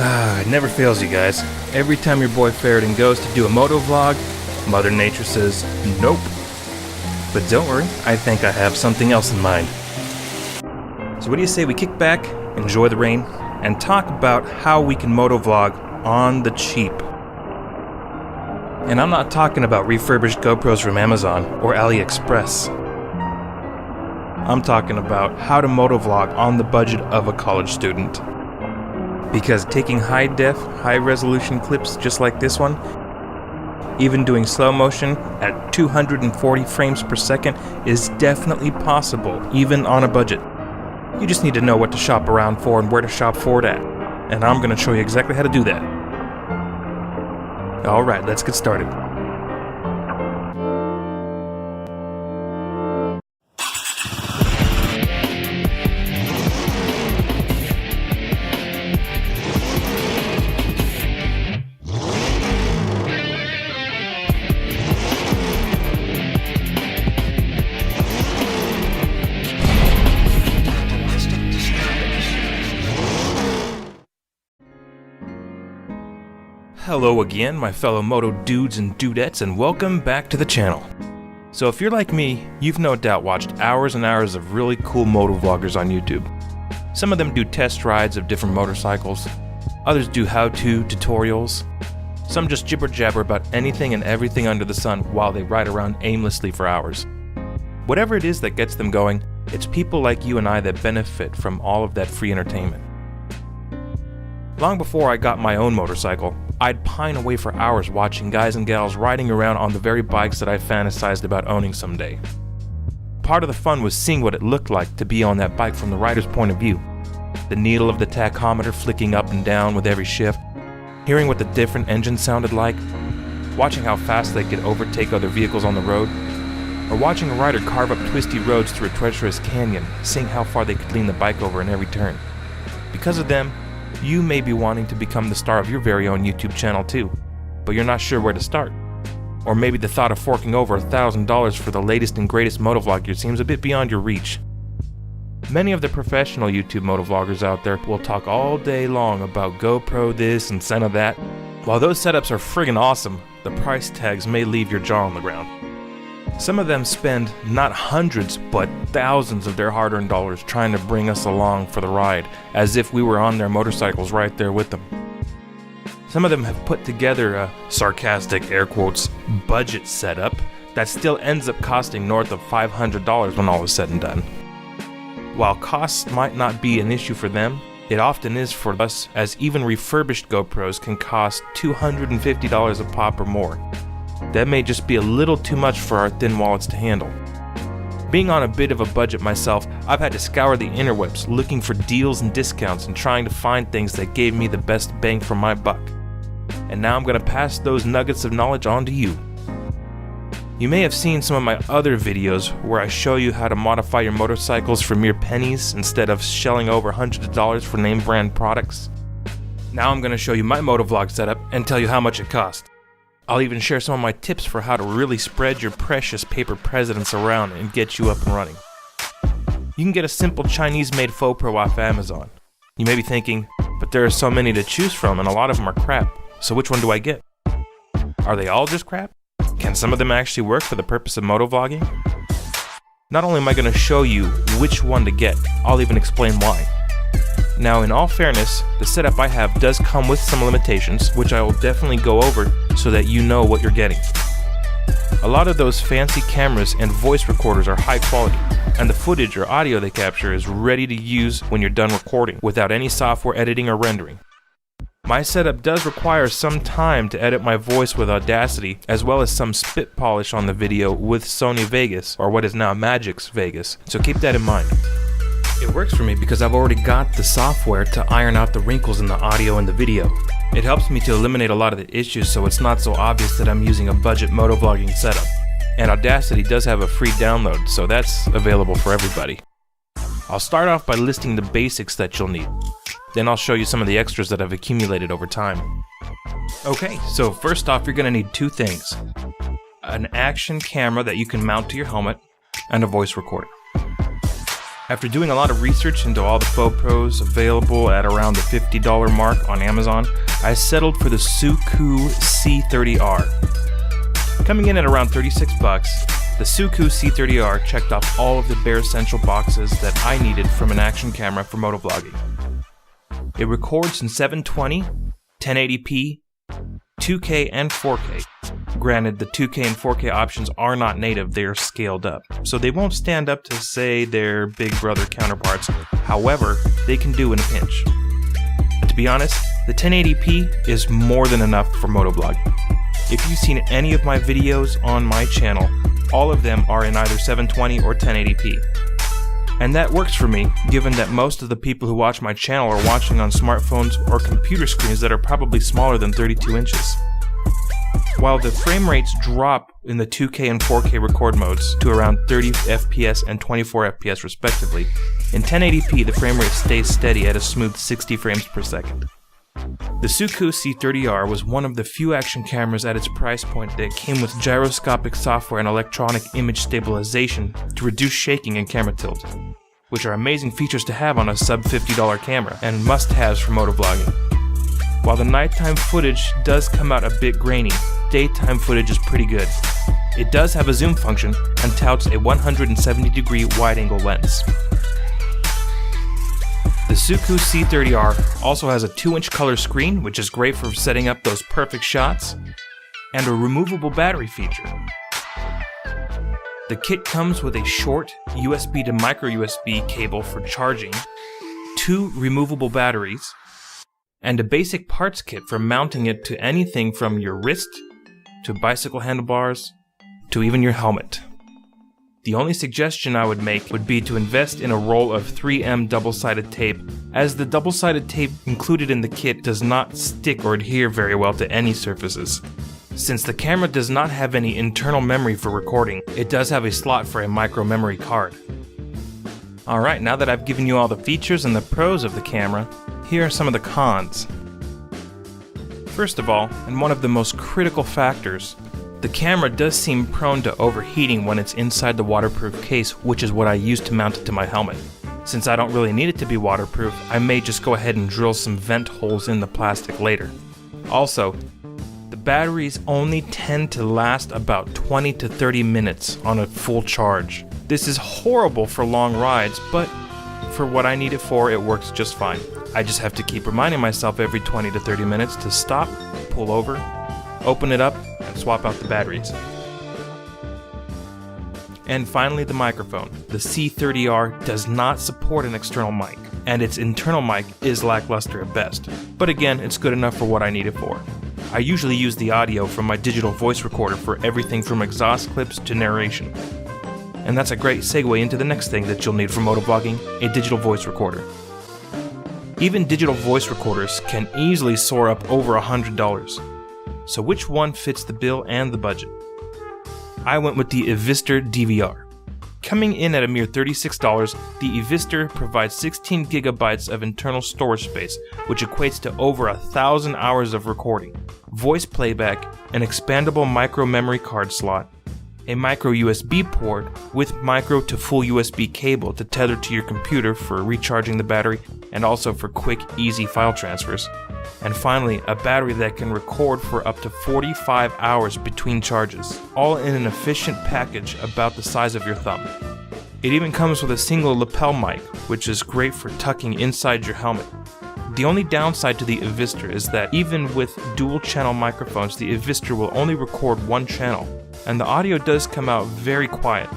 It never fails you guys. Every time your boy Faerodyn goes to do a motovlog, Mother Nature says, nope. But don't worry, I think I have something else in mind. So what do you say we kick back, enjoy the rain, and talk about how we can motovlog on the cheap? And I'm not talking about refurbished GoPros from Amazon or AliExpress. I'm talking about how to motovlog on the budget of a college student. Because taking high-def, high-resolution clips just like this one, even doing slow motion at 240 frames per second is definitely possible, even on a budget. You just need to know what to shop around for and where to shop for it at. And I'm going to show you exactly how to do that. Alright, let's get started. Hello again, my fellow moto dudes and dudettes, and welcome back to the channel. So if you're like me, you've no doubt watched hours and hours of really cool motovloggers on YouTube. Some of them do test rides of different motorcycles, others do how-to tutorials, some just jibber-jabber about anything and everything under the sun while they ride around aimlessly for hours. Whatever it is that gets them going, it's people like you and I that benefit from all of that free entertainment. Long before I got my own motorcycle, I'd pine away for hours watching guys and gals riding around on the very bikes that I fantasized about owning someday. Part of the fun was seeing what it looked like to be on that bike from the rider's point of view. The needle of the tachometer flicking up and down with every shift, hearing what the different engines sounded like, watching how fast they could overtake other vehicles on the road, or watching a rider carve up twisty roads through a treacherous canyon, seeing how far they could lean the bike over in every turn. Because of them, you may be wanting to become the star of your very own YouTube channel too, but you're not sure where to start. Or maybe the thought of forking over $1,000 for the latest and greatest motovlog gear seems a bit beyond your reach. Many of the professional YouTube motovloggers out there will talk all day long about GoPro this and Sony that. While those setups are friggin' awesome, the price tags may leave your jaw on the ground. Some of them spend not hundreds, but thousands of their hard-earned dollars trying to bring us along for the ride, as if we were on their motorcycles right there with them. Some of them have put together a sarcastic, air quotes, budget setup that still ends up costing north of $500 when all is said and done. While costs might not be an issue for them, it often is for us, as even refurbished GoPros can cost $250 a pop or more. That may just be a little too much for our thin wallets to handle. Being on a bit of a budget myself, I've had to scour the interwebs looking for deals and discounts and trying to find things that gave me the best bang for my buck. And now I'm going to pass those nuggets of knowledge on to you. You may have seen some of my other videos where I show you how to modify your motorcycles for mere pennies instead of shelling over hundreds of dollars for name brand products. Now I'm going to show you my motovlog setup and tell you how much it cost. I'll even share some of my tips for how to really spread your precious paper presidents around and get you up and running. You can get a simple Chinese-made faux pro off Amazon. You may be thinking, but there are so many to choose from and a lot of them are crap, so which one do I get? Are they all just crap? Can some of them actually work for the purpose of motovlogging? Not only am I going to show you which one to get, I'll even explain why. Now, in all fairness, the setup I have does come with some limitations, which I will definitely go over so that you know what you're getting. A lot of those fancy cameras and voice recorders are high quality, and the footage or audio they capture is ready to use when you're done recording, without any software editing or rendering. My setup does require some time to edit my voice with Audacity, as well as some spit polish on the video with Sony Vegas, or what is now Magix Vegas, so keep that in mind. It works for me because I've already got the software to iron out the wrinkles in the audio and the video. It helps me to eliminate a lot of the issues so it's not so obvious that I'm using a budget motovlogging setup. And Audacity does have a free download, so that's available for everybody. I'll start off by listing the basics that you'll need. Then I'll show you some of the extras that I've accumulated over time. Okay, so first off you're going to need two things. An action camera that you can mount to your helmet, and a voice recorder. After doing a lot of research into all the GoPros available at around the $50 mark on Amazon, I settled for the Suico C30R. Coming in at around 36 bucks, the Suico C30R checked off all of the bare essential boxes that I needed from an action camera for motovlogging. It records in 720, 1080p, 2K and 4K. Granted, the 2K and 4K options are not native, they are scaled up, so they won't stand up to, say, their big brother counterparts. However, they can do in a pinch. To be honest, the 1080p is more than enough for motovlogging. If you've seen any of my videos on my channel, all of them are in either 720 or 1080p. And that works for me, given that most of the people who watch my channel are watching on smartphones or computer screens that are probably smaller than 32 inches. While the frame rates drop in the 2K and 4K record modes to around 30 FPS and 24 FPS respectively, in 1080p the frame rate stays steady at a smooth 60 frames per second. The Suico C30R was one of the few action cameras at its price point that came with gyroscopic software and electronic image stabilization to reduce shaking and camera tilt, which are amazing features to have on a sub $50 camera and must-haves for motovlogging. While the nighttime footage does come out a bit grainy, daytime footage is pretty good. It does have a zoom function and touts a 170-degree wide-angle lens. The Suico C30R also has a 2-inch color screen, which is great for setting up those perfect shots, and a removable battery feature. The kit comes with a short USB to micro USB cable for charging, 2 removable batteries, and a basic parts kit for mounting it to anything from your wrist, to bicycle handlebars, to even your helmet. The only suggestion I would make would be to invest in a roll of 3M double-sided tape, as the double-sided tape included in the kit does not stick or adhere very well to any surfaces. Since the camera does not have any internal memory for recording, it does have a slot for a micro memory card. Alright, now that I've given you all the features and the pros of the camera, here are some of the cons. First of all, and one of the most critical factors, the camera does seem prone to overheating when it's inside the waterproof case, which is what I use to mount it to my helmet. Since I don't really need it to be waterproof, I may just go ahead and drill some vent holes in the plastic later. Also, the batteries only tend to last about 20 to 30 minutes on a full charge. This is horrible for long rides, but for what I need it for, it works just fine. I just have to keep reminding myself every 20 to 30 minutes to stop, pull over, open it up, and swap out the batteries. And finally, the microphone. The C30R does not support an external mic, and its internal mic is lackluster at best. But again, it's good enough for what I need it for. I usually use the audio from my digital voice recorder for everything from exhaust clips to narration. And that's a great segue into the next thing that you'll need for motovlogging, a digital voice recorder. Even digital voice recorders can easily soar up over $100. So which one fits the bill and the budget? I went with the EVISTR DVR. Coming in at a mere $36, the EVISTR provides 16 gigabytes of internal storage space, which equates to over 1,000 hours of recording, voice playback, an expandable micro memory card slot, a micro USB port with micro to full USB cable to tether to your computer for recharging the battery and also for quick, easy file transfers. And finally, a battery that can record for up to 45 hours between charges, all in an efficient package about the size of your thumb. It even comes with a single lapel mic, which is great for tucking inside your helmet. The only downside to the EVISTR is that even with dual channel microphones, the EVISTR will only record one channel, and the audio does come out very quiet.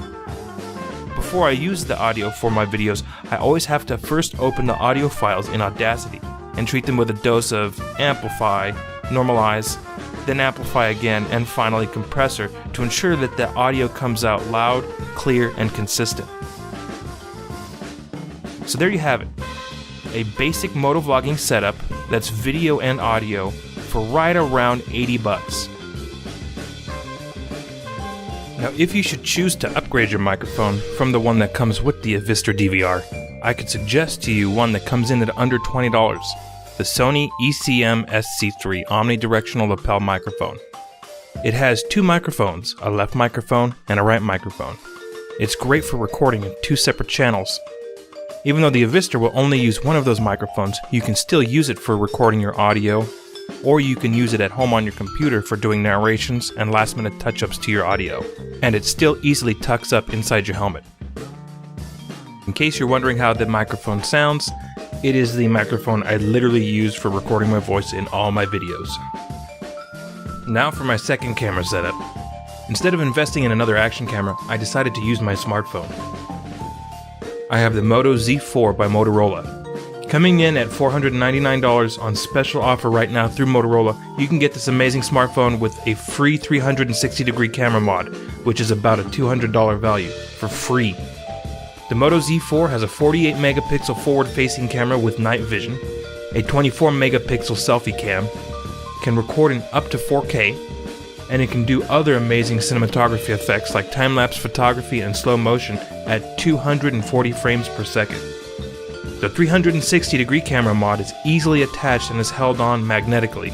Before I use the audio for my videos, I always have to first open the audio files in Audacity and treat them with a dose of amplify, normalize, then amplify again, and finally compressor to ensure that the audio comes out loud, clear, and consistent. So there you have it. A basic motovlogging setup that's video and audio for right around 80 bucks. Now, if you should choose to upgrade your microphone from the one that comes with the EVISTR DVR, I could suggest to you one that comes in at under $20, the Sony ECM SC3 Omnidirectional lapel microphone. It has two microphones, a left microphone and a right microphone. It's great for recording in two separate channels, Even though the EVISTR will only use one of those microphones, you can still use it for recording your audio, or you can use it at home on your computer for doing narrations and last-minute touch-ups to your audio. And it still easily tucks up inside your helmet. In case you're wondering how the microphone sounds, it is the microphone I literally use for recording my voice in all my videos. Now for my second camera setup. Instead of investing in another action camera, I decided to use my smartphone. I have the Moto Z4 by Motorola. Coming in at $499 on special offer right now through Motorola, you can get this amazing smartphone with a free 360-degree camera mod, which is about a $200 value, for free. The Moto Z4 has a 48 megapixel forward-facing camera with night vision, a 24 megapixel selfie cam, can record in up to 4K, and it can do other amazing cinematography effects like time-lapse photography and slow motion at 240 frames per second. The 360-degree camera mod is easily attached and is held on magnetically.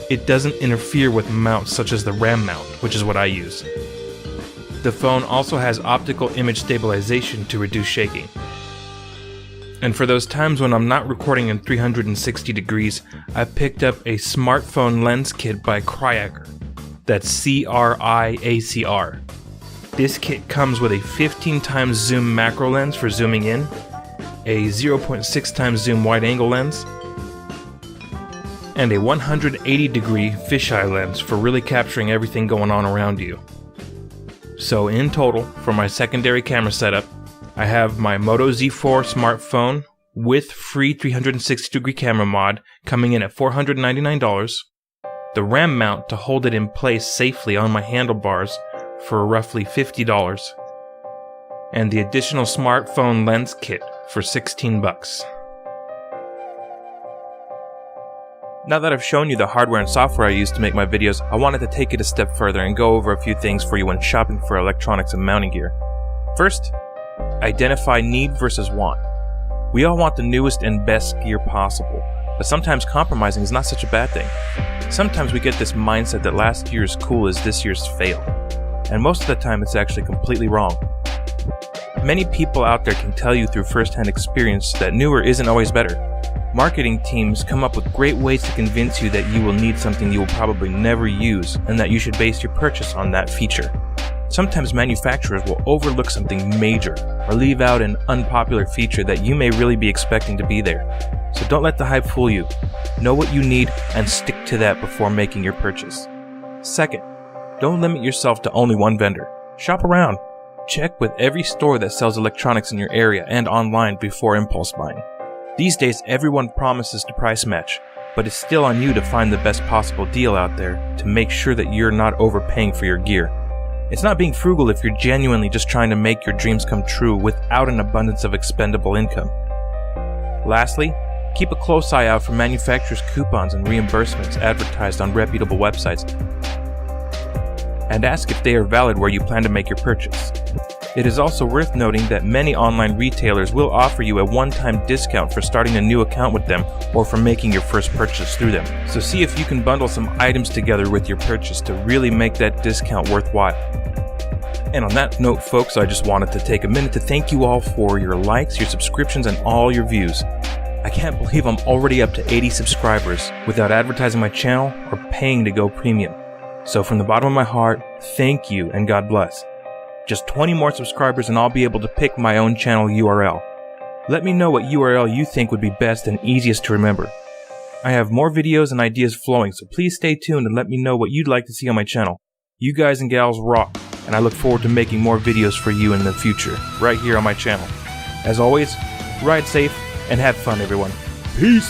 It doesn't interfere with mounts such as the RAM mount, which is what I use. The phone also has optical image stabilization to reduce shaking. And for those times when I'm not recording in 360 degrees, I picked up a smartphone lens kit by CRIACr. That's CRIACr. This kit comes with a 15x zoom macro lens for zooming in, a 0.6x zoom wide angle lens, and a 180 degree fisheye lens for really capturing everything going on around you. So in total, for my secondary camera setup, I have my Moto Z4 smartphone with free 360-degree camera mod coming in at $499, the RAM mount to hold it in place safely on my handlebars for roughly $50, and the additional smartphone lens kit for $16. Now that I've shown you the hardware and software I use to make my videos, I wanted to take it a step further and go over a few things for you when shopping for electronics and mounting gear. First, identify need versus want. We all want the newest and best gear possible, but sometimes compromising is not such a bad thing. Sometimes we get this mindset that last year's cool is this year's fail, and most of the time it's actually completely wrong. Many people out there can tell you through first-hand experience that newer isn't always better. Marketing teams come up with great ways to convince you that you will need something you will probably never use and that you should base your purchase on that feature. Sometimes manufacturers will overlook something major or leave out an unpopular feature that you may really be expecting to be there. So don't let the hype fool you. Know what you need and stick to that before making your purchase. Second, don't limit yourself to only one vendor. Shop around. Check with every store that sells electronics in your area and online before impulse buying. These days, everyone promises to price match, but it's still on you to find the best possible deal out there to make sure that you're not overpaying for your gear. It's not being frugal if you're genuinely just trying to make your dreams come true without an abundance of expendable income. Lastly, keep a close eye out for manufacturers' coupons and reimbursements advertised on reputable websites, and ask if they are valid where you plan to make your purchase. It is also worth noting that many online retailers will offer you a one-time discount for starting a new account with them or for making your first purchase through them. So see if you can bundle some items together with your purchase to really make that discount worthwhile. And on that note, folks, I just wanted to take a minute to thank you all for your likes, your subscriptions, and all your views. I can't believe I'm already up to 80 subscribers without advertising my channel or paying to go premium. So from the bottom of my heart, thank you and God bless. Just 20 more subscribers and I'll be able to pick my own channel URL. Let me know what URL you think would be best and easiest to remember. I have more videos and ideas flowing, so please stay tuned and let me know what you'd like to see on my channel. You guys and gals rock, and I look forward to making more videos for you in the future, right here on my channel. As always, ride safe and have fun, everyone. Peace!